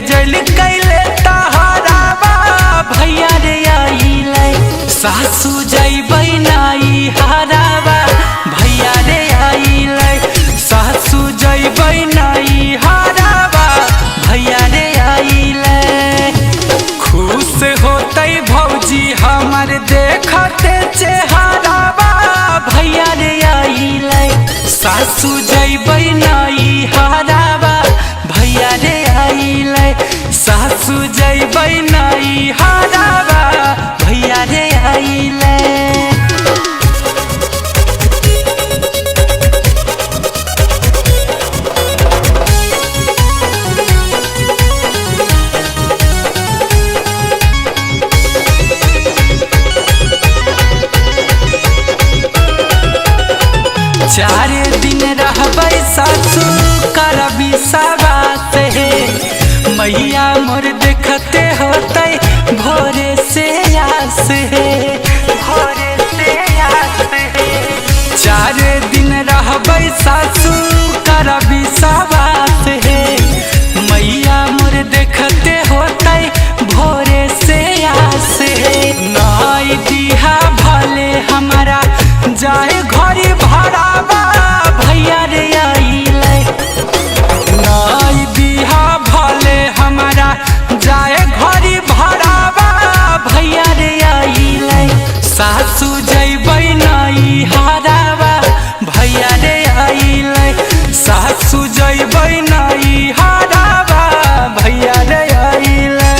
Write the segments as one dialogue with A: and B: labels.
A: भेजल कैले तहरावा भैया रे आइले सासू जइबै नाई हरावा भैया रे आइले सासू जइबै नाई हरावा भैया रे आइले खुश होतै भौजी हमर देखते चेहरावा भैया रे आइले सासू जइबै नाई हरावा भैया रे आइले सासू जइबै नाई हरावा भैया रे आइले चार दिन रहबै सासू करबी सबात हे मैया मोर देखते होतै भोरे से आस हे भोरे से आस हे चार दिन रहबै सासू करबी सबात हे मैया मोर देखते होतै भोरे से आस हे नाई दिहा भले हमारा जाए घरी भरावा भैया रे आइले नाई दिहा भले हमारा जाए घरी भरावा भैया रे आइले सासू जइबै नाई हरावा भैया रे आइले सासू जइबै नाई हरावा भैया रे आइले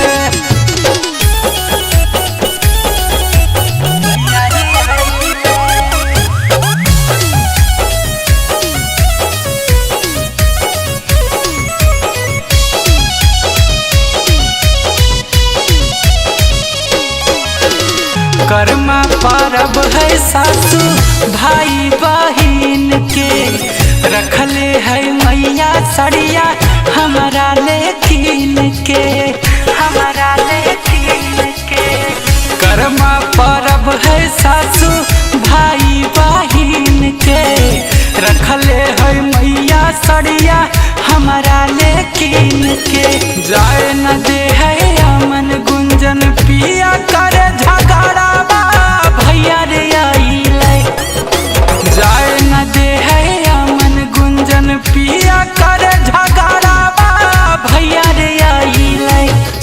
A: कर्मा परब है सासू भाई बहिन के रखले है मैया सड़िया हमारा लेकिन के हमारा लेकिन के कर्मा परब है सासू भाई बहिन के रखले है मैया सड़िया हमारा लेकिन के जाए न दे है अमन गुंजन पिया कर झगड़ा भैया रे आइले जाए न दे है अमन गुंजन पिया कर झगड़ा भैया रे आइले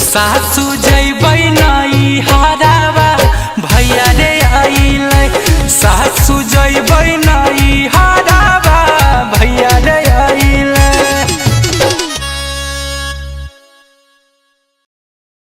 A: सासू जइबै नाई हरावा भैया रे आइले सासू जइबै नाई हरावा